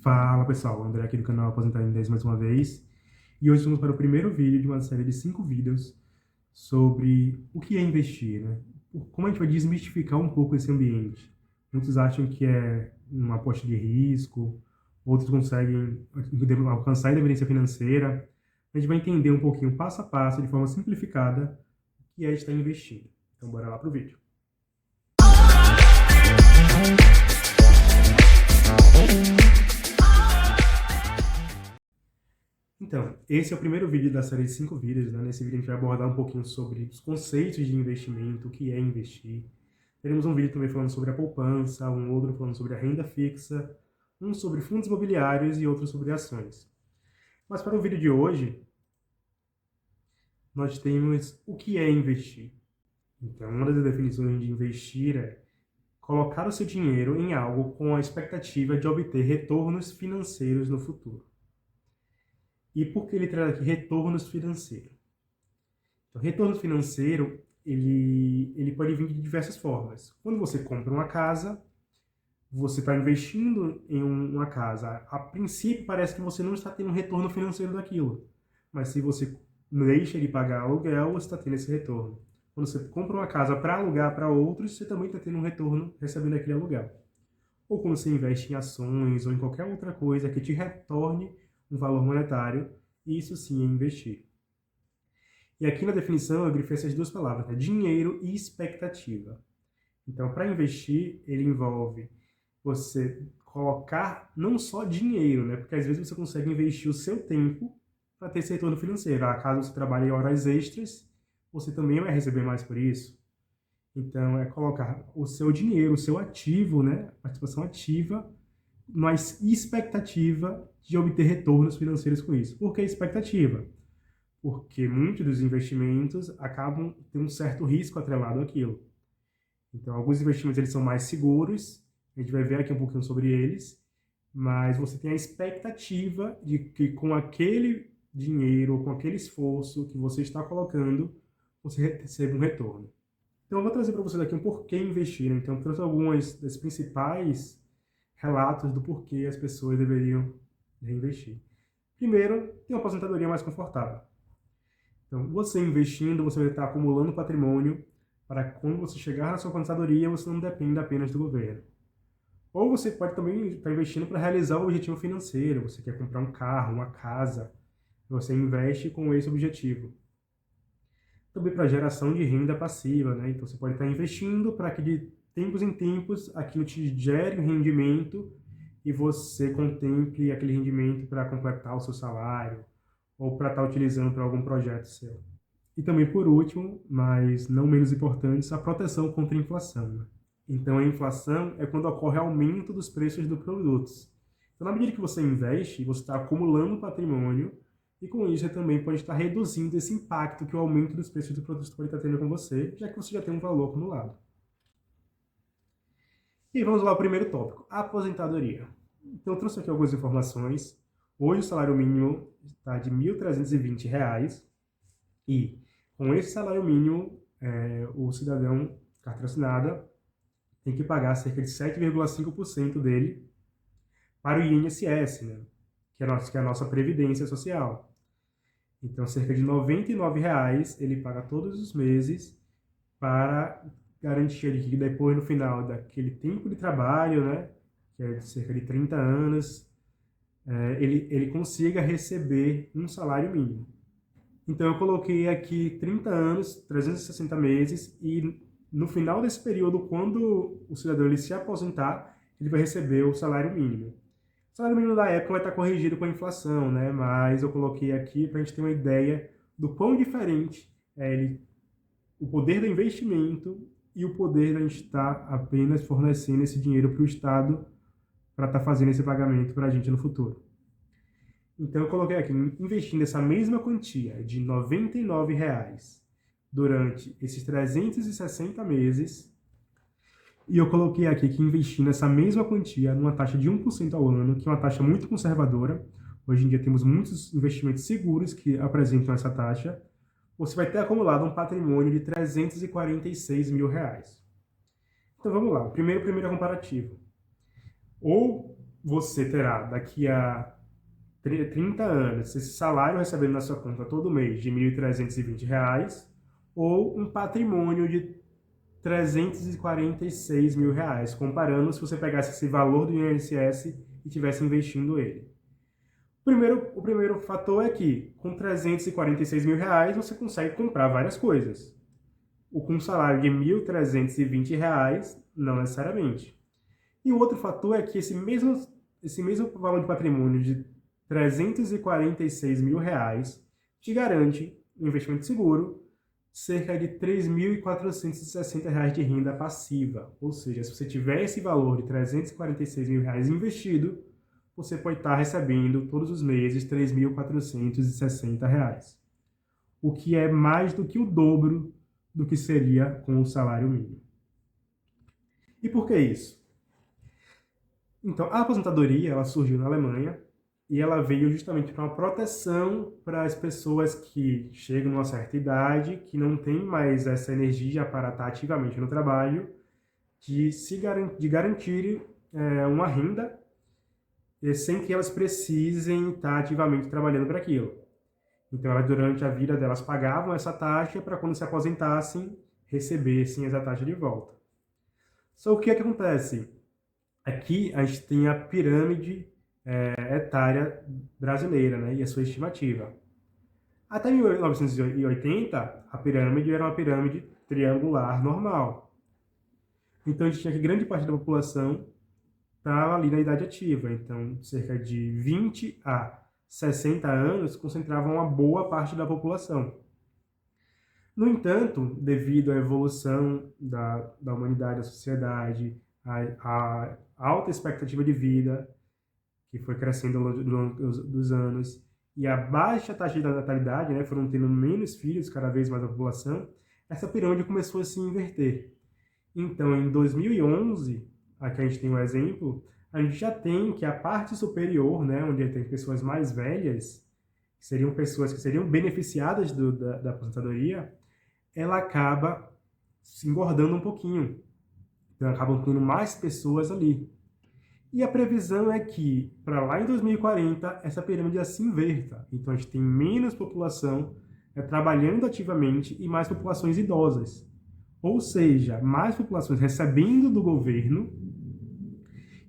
Fala pessoal, André aqui do canal Aposentar em 10 mais uma vez. E hoje vamos para o primeiro vídeo de uma série de 5 vídeos sobre o que é investir, né? Como a gente vai desmistificar um pouco esse ambiente. Muitos acham que é uma aposta de risco, outros conseguem alcançar a independência financeira. A gente vai entender um pouquinho, passo a passo, de forma simplificada, o que é estar investindo. Então bora lá pro vídeo. Então, esse é o primeiro vídeo da série de 5 vídeos, né? Nesse vídeo a gente vai abordar um pouquinho sobre os conceitos de investimento, o que é investir. Teremos um vídeo também falando sobre a poupança, um outro falando sobre a renda fixa, um sobre fundos imobiliários e outro sobre ações. Mas para o vídeo de hoje, nós temos o que é investir. Então, uma das definições de investir é colocar o seu dinheiro em algo com a expectativa de obter retornos financeiros no futuro. E por que ele traz aqui retornos financeiros? Então, retorno financeiro, ele pode vir de diversas formas. Quando você compra uma casa, você está investindo em uma casa. A princípio, parece que você não está tendo um retorno financeiro daquilo. Mas se você deixa de pagar aluguel, você está tendo esse retorno. Quando você compra uma casa para alugar para outros, você também está tendo um retorno recebendo aquele aluguel. Ou quando você investe em ações ou em qualquer outra coisa que te retorne um valor monetário, isso sim é investir. E aqui na definição eu grifei essas duas palavras, né? Dinheiro e expectativa. Então, para investir, ele envolve você colocar não só dinheiro, né? Porque às vezes você consegue investir o seu tempo para ter esse retorno financeiro. Caso você trabalhe em horas extras, você também vai receber mais por isso. Então, é colocar o seu dinheiro, o seu ativo, né? Participação ativa, mas expectativa de obter retornos financeiros com isso. Por que expectativa? Porque muitos dos investimentos acabam tendo um certo risco atrelado àquilo. Então, alguns investimentos eles são mais seguros, a gente vai ver aqui um pouquinho sobre eles, mas você tem a expectativa de que com aquele dinheiro, ou com aquele esforço que você está colocando, você receba um retorno. Então, eu vou trazer para vocês aqui um porquê investir. Então, eu trouxe alguns dos principais relatos do porquê as pessoas deveriam investir. Primeiro, tem uma aposentadoria mais confortável. Então, você investindo, você vai estar acumulando patrimônio para quando você chegar na sua aposentadoria, você não depende apenas do governo. Ou você pode também estar investindo para realizar o objetivo financeiro. Você quer comprar um carro, uma casa, você investe com esse objetivo. Também para geração de renda passiva, né? Então você pode estar investindo para que de tempos em tempos aquilo te gere um rendimento e você contemple aquele rendimento para completar o seu salário ou para estar utilizando para algum projeto seu. E também, por último, mas não menos importante, a proteção contra a inflação, né? Então, a inflação é quando ocorre aumento dos preços dos produtos. Então, na medida que você investe, você está acumulando patrimônio e, com isso, você também pode estar reduzindo esse impacto que o aumento dos preços dos produtos pode estar tendo com você, já que você já tem um valor acumulado. E vamos lá ao primeiro tópico, a aposentadoria. Então, eu trouxe aqui algumas informações. Hoje, o salário mínimo está de R$ 1.320 e, com esse salário mínimo, o cidadão, carteira assinada, tem que pagar cerca de 7,5% dele para o INSS, né? que é a nossa previdência social. Então, cerca de R$ 99,00 ele paga todos os meses para garantir que depois, no final daquele tempo de trabalho, né, que é de cerca de 30 anos, ele consiga receber um salário mínimo. Então, eu coloquei aqui 30 anos, 360 meses, e no final desse período, quando o cidadão ele se aposentar, ele vai receber o salário mínimo. O salário mínimo da época vai estar corrigido com a inflação, né? Mas eu coloquei aqui para a gente ter uma ideia do quão diferente é o poder do investimento e o poder da gente estar apenas fornecendo esse dinheiro para o Estado para estar fazendo esse pagamento para a gente no futuro. Então eu coloquei aqui, investindo essa mesma quantia de R$ 99,00 durante esses 360 meses, e eu coloquei aqui que investindo essa mesma quantia numa taxa de 1% ao ano, que é uma taxa muito conservadora, hoje em dia temos muitos investimentos seguros que apresentam essa taxa, você vai ter acumulado um patrimônio de R$ 346 mil. Então vamos lá, primeiro comparativo. Ou você terá daqui a 30 anos esse salário recebendo na sua conta todo mês de R$ 1.320 ou um patrimônio de R$ 346.000, comparando se você pegasse esse valor do INSS e tivesse investindo ele. O primeiro fator é que com R$ 346.000 você consegue comprar várias coisas. Com um salário de R$ 1.320, não necessariamente. E o outro fator é que esse mesmo valor de patrimônio de R$ 346.000 te garante um investimento seguro cerca de R$ 3.460 de renda passiva. Ou seja, se você tiver esse valor de R$ 346.000 investido, você pode estar recebendo todos os meses R$ 3.460, o que é mais do que o dobro do que seria com o salário mínimo. E por que isso? Então, a aposentadoria ela surgiu na Alemanha e ela veio justamente para uma proteção para as pessoas que chegam a uma certa idade, que não têm mais essa energia para estar ativamente no trabalho, de garantir uma renda sem que elas precisem estar ativamente trabalhando para aquilo. Então, elas, durante a vida delas, pagavam essa taxa para quando se aposentassem, recebessem essa taxa de volta. Só o que é que acontece? Aqui a gente tem a pirâmide etária brasileira, né, e a sua estimativa. Até 1980, a pirâmide era uma pirâmide triangular normal. Então a gente tinha que grande parte da população estava ali na idade ativa. Então, cerca de 20 a 60 anos concentravam uma boa parte da população. No entanto, devido à evolução da humanidade, da sociedade, a alta expectativa de vida, que foi crescendo ao longo dos anos, e a baixa taxa de natalidade, né, foram tendo menos filhos cada vez mais a população, essa pirâmide começou a se inverter. Então, em 2011, aqui a gente tem um exemplo, a gente já tem que a parte superior, né, onde tem pessoas mais velhas, que seriam pessoas que seriam beneficiadas da aposentadoria, ela acaba se engordando um pouquinho. Então, acabam tendo mais pessoas ali. E a previsão é que, para lá em 2040, essa pirâmide se inverta. Então, a gente tem menos população trabalhando ativamente e mais populações idosas. Ou seja, mais populações recebendo do governo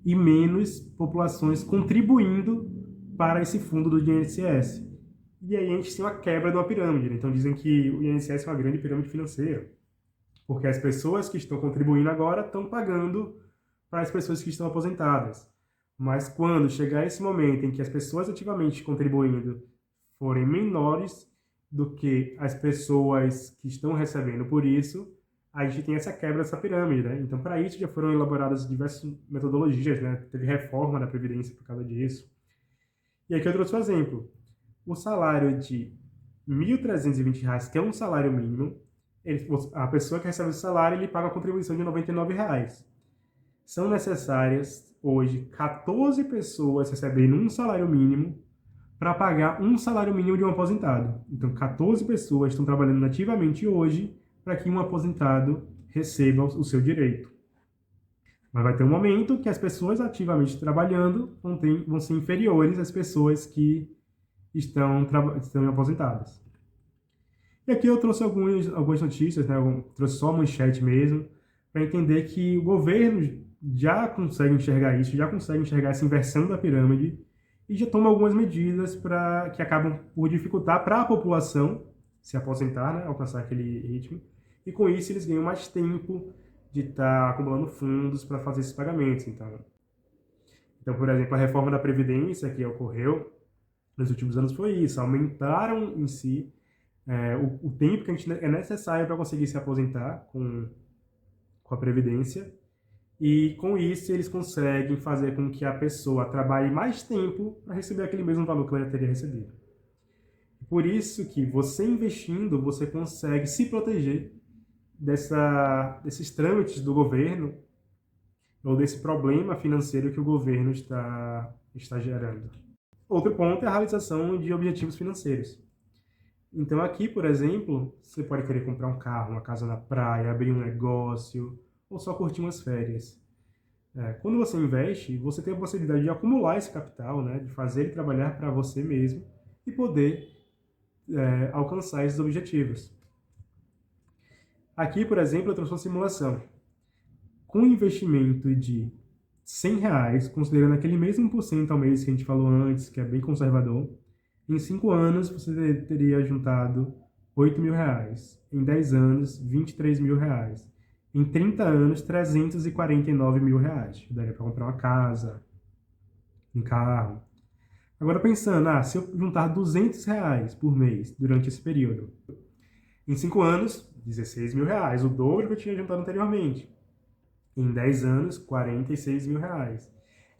e menos populações contribuindo para esse fundo do INSS. E aí a gente tem uma quebra de uma pirâmide. Né? Então, dizem que o INSS é uma grande pirâmide financeira. Porque as pessoas que estão contribuindo agora estão pagando para as pessoas que estão aposentadas. Mas quando chegar esse momento em que as pessoas ativamente contribuindo forem menores do que as pessoas que estão recebendo por isso, a gente tem essa quebra dessa pirâmide, né? Então, para isso já foram elaboradas diversas metodologias, né? Teve reforma da Previdência por causa disso. E aqui eu trouxe um exemplo. O salário de R$ 1.320, que é um salário mínimo, a pessoa que recebe o salário, ele paga a contribuição de R$ 99. São necessárias, hoje, 14 pessoas recebendo um salário mínimo para pagar um salário mínimo de um aposentado. Então, 14 pessoas estão trabalhando ativamente hoje para que um aposentado receba o seu direito. Mas vai ter um momento que as pessoas ativamente trabalhando vão ser inferiores às pessoas que estão aposentadas. E aqui eu trouxe algumas notícias, né? Eu trouxe só a manchete mesmo, para entender que o governo já consegue enxergar isso, já consegue enxergar essa inversão da pirâmide e já toma algumas medidas que acabam por dificultar para a população se aposentar, né? Alcançar aquele ritmo. E com isso eles ganham mais tempo de estar acumulando fundos para fazer esses pagamentos. Então, por exemplo, a reforma da Previdência que ocorreu nos últimos anos foi isso, aumentaram em si o tempo que a gente é necessário para conseguir se aposentar com a Previdência, e com isso eles conseguem fazer com que a pessoa trabalhe mais tempo para receber aquele mesmo valor que ela teria recebido. Por isso que você investindo, você consegue se proteger desses trâmites do governo ou desse problema financeiro que o governo está gerando. Outro ponto é a realização de objetivos financeiros. Então aqui, por exemplo, você pode querer comprar um carro, uma casa na praia, abrir um negócio ou só curtir umas férias. Quando você investe, você tem a possibilidade de acumular esse capital, né, de fazer ele trabalhar para você mesmo e poder alcançar esses objetivos. Aqui, por exemplo, eu trouxe uma simulação. Com um investimento de R$ 100, considerando aquele mesmo por cento ao mês que a gente falou antes, que é bem conservador, em 5 anos você teria juntado R$ 8.000. Em 10 anos, R$ 23.000. Em 30 anos, R$ 349.000. Daria para comprar uma casa, um carro. Agora pensando, se eu juntar R$ 200 por mês durante esse período, em 5 anos, R$ 16.000, o dobro que eu tinha juntado anteriormente. Em 10 anos, R$ 46.000.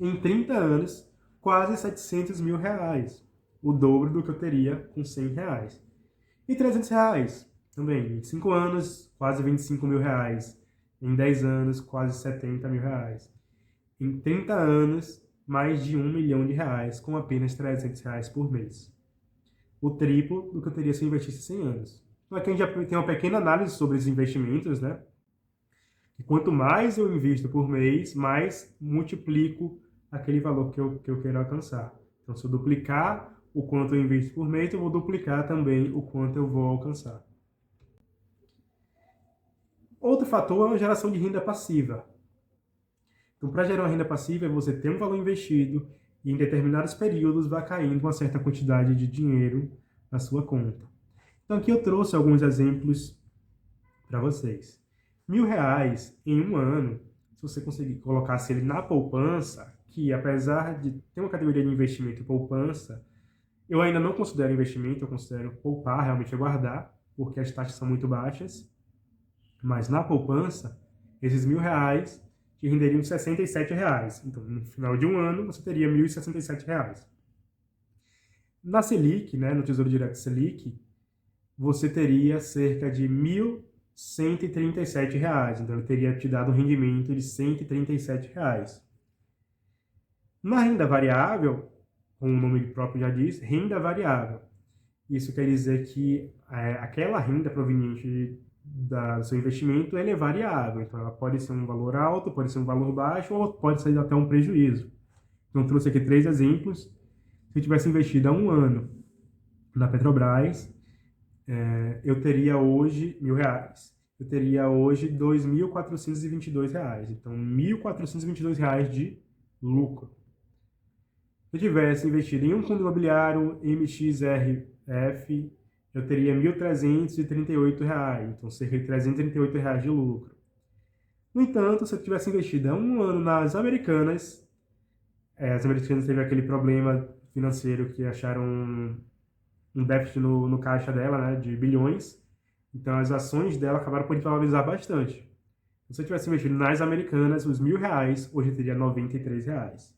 Em 30 anos, quase R$ 700.000. O dobro do que eu teria com R$ 100. E R$ 300 também. Em 5 anos, quase R$ 25.000. Em 10 anos, quase R$ 70.000. Em 30 anos, mais de R$ 1.000.000 com apenas R$ 300 por mês. O triplo do que eu teria se eu investisse 100 anos. Então aqui a gente já tem uma pequena análise sobre esses investimentos, né? E quanto mais eu invisto por mês, mais multiplico aquele valor que eu quero alcançar. Então, se eu duplicar o quanto eu invisto por mês, eu vou duplicar também o quanto eu vou alcançar. Outro fator é a geração de renda passiva. Então, para gerar uma renda passiva, é você ter um valor investido e em determinados períodos vai caindo uma certa quantidade de dinheiro na sua conta. Então, aqui eu trouxe alguns exemplos para vocês. R$ 1.000 em um ano, se você conseguir colocar ele na poupança, que apesar de ter uma categoria de investimento e poupança, eu ainda não considero investimento, eu considero poupar, realmente guardar, porque as taxas são muito baixas. Mas na poupança, esses R$ 1.000 te renderiam R$ 67. Então, no final de um ano, você teria R$ 1.067. Na Selic, né, no Tesouro Direto Selic, você teria cerca de R$ 1.137. Então, ele teria te dado um rendimento de R$ 137. Na renda variável, como o nome próprio já diz, renda variável. Isso quer dizer que aquela renda proveniente do seu investimento ela é variável. Então, ela pode ser um valor alto, pode ser um valor baixo, ou pode ser até um prejuízo. Então, trouxe aqui 3 exemplos. Se eu tivesse investido há um ano na Petrobras, eu teria hoje R$ 1.000. Eu teria hoje R$ 2.422. Então, R$ 1.422 de lucro. Se eu tivesse investido em um fundo imobiliário MXRF, eu teria R$ 1.338. Então, cerca de R$ 338 de lucro. No entanto, se eu tivesse investido há um ano nas Americanas, as Americanas teve aquele problema financeiro que acharam um déficit no caixa dela, né, de bilhões. Então, as ações dela acabaram por valorizar bastante. Se eu tivesse investido nas Americanas, os R$ 1.000, hoje eu teria R$ 93.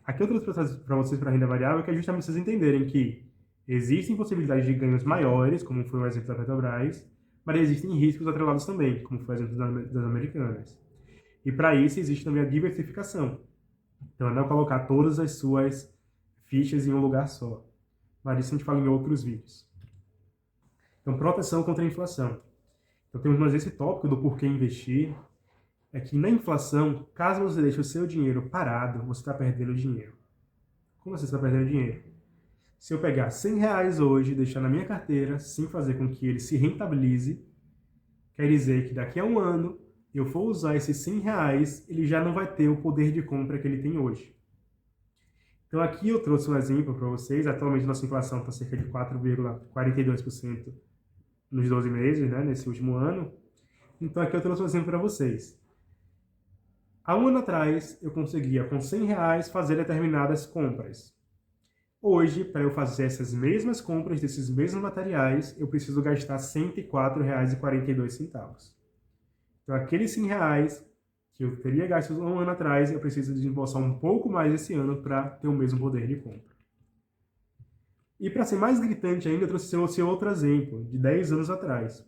Aqui eu trouxe para vocês para a renda variável, que é justamente vocês entenderem que existem possibilidades de ganhos maiores, como foi o exemplo da Petrobras, mas existem riscos atrelados também, como foi o exemplo das Americanas. E para isso existe também a diversificação. Então, é não colocar todas as suas fichas em um lugar só. Mas isso a gente fala em outros vídeos. Então, proteção contra a inflação. Então, temos mais esse tópico do porquê investir. É que na inflação, caso você deixe o seu dinheiro parado, você está perdendo dinheiro. Como você está perdendo dinheiro? Se eu pegar R$ 100 hoje e deixar na minha carteira, sem fazer com que ele se rentabilize, quer dizer que daqui a um ano, eu for usar esses R$ 100, ele já não vai ter o poder de compra que ele tem hoje. Então aqui eu trouxe um exemplo para vocês. Atualmente nossa inflação está cerca de 4,42% nos 12 meses, né, nesse último ano. Então aqui eu trouxe um exemplo para vocês. Há um ano atrás, eu conseguia, com R$ 100, fazer determinadas compras. Hoje, para eu fazer essas mesmas compras desses mesmos materiais, eu preciso gastar R$ 104,42. Então, aqueles R$ 100 que eu teria gasto um ano atrás, eu preciso desembolsar um pouco mais esse ano para ter o mesmo poder de compra. E para ser mais gritante ainda, eu trouxe esse outro exemplo, de 10 anos atrás.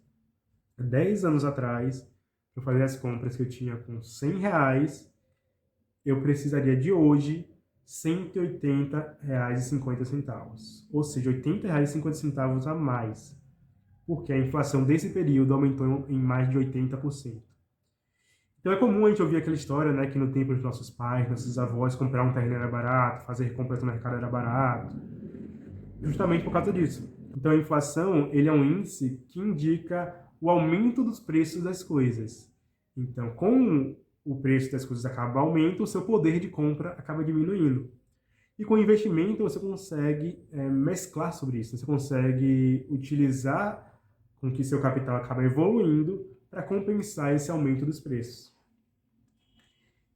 10 anos atrás, para fazer as compras que eu tinha com R$ 100, eu precisaria de hoje R$ 180,50. Ou seja, R$ 80,50 a mais. Porque a inflação desse período aumentou em mais de 80%. Então é comum a gente ouvir aquela história, né, que no tempo dos nossos pais, nossos avós, comprar um terreno era barato, fazer compras no mercado era barato, justamente por causa disso. Então a inflação, ele é um índice que indica o aumento dos preços das coisas. Então, com o preço das coisas acaba aumentando, o seu poder de compra acaba diminuindo. E com investimento você consegue mesclar sobre isso, você consegue utilizar com que seu capital acaba evoluindo para compensar esse aumento dos preços.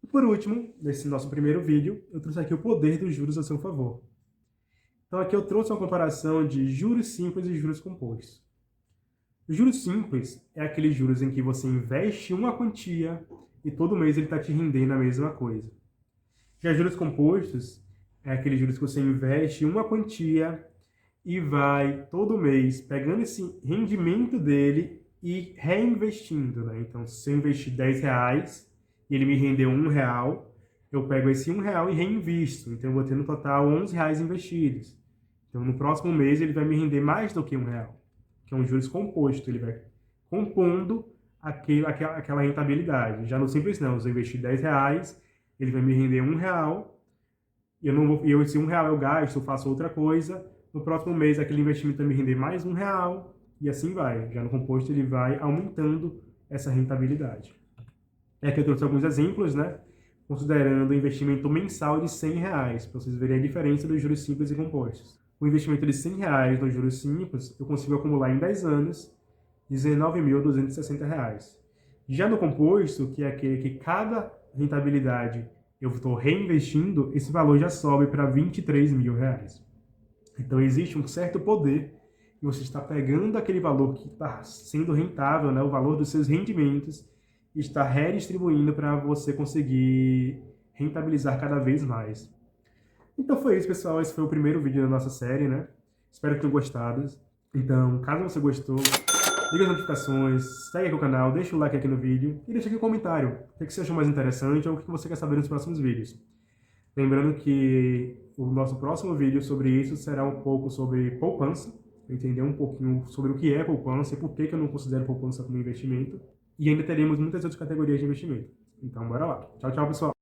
E por último, nesse nosso primeiro vídeo, eu trouxe aqui o poder dos juros a seu favor. Então aqui eu trouxe uma comparação de juros simples e juros compostos. O juros simples é aqueles juros em que você investe uma quantia e todo mês ele está te rendendo a mesma coisa. Já juros compostos é aqueles juros que você investe uma quantia e vai todo mês pegando esse rendimento dele e reinvestindo, né? Então, se eu investir R$10 e ele me rendeu R$1, eu pego esse R$1 e reinvisto. Então, eu vou ter no total R$11 investidos. Então, no próximo mês, ele vai me render mais do que R$1, que é um juros composto. Ele vai compondo aquela rentabilidade. Já no simples, não. Se eu investir R$10, ele vai me render R$1. Esse R$1 eu gasto, eu faço outra coisa. No próximo mês, aquele investimento vai me render mais R$1 e assim vai. Já no composto, ele vai aumentando essa rentabilidade. Aqui eu trouxe alguns exemplos, né? Considerando o investimento mensal de R$100, para vocês verem a diferença dos juros simples e compostos. O investimento de R$100 nos juros simples, eu consigo acumular em 10 anos R$19.260. Já no composto, que é aquele que cada rentabilidade eu estou reinvestindo, esse valor já sobe para R$23.000. Então existe um certo poder e você está pegando aquele valor que está sendo rentável, né, o valor dos seus rendimentos, e está redistribuindo para você conseguir rentabilizar cada vez mais. Então foi isso, pessoal. Esse foi o primeiro vídeo da nossa série, né? Espero que tenham gostado. Então, caso você gostou, liga as notificações, segue aqui o canal, deixa o like aqui no vídeo e deixa aqui um comentário. O que você achou mais interessante ou o que você quer saber nos próximos vídeos. Lembrando que o nosso próximo vídeo sobre isso será um pouco sobre poupança, entender um pouquinho sobre o que é poupança e por que eu não considero poupança como investimento. E ainda teremos muitas outras categorias de investimento. Então, bora lá. Tchau, tchau, pessoal.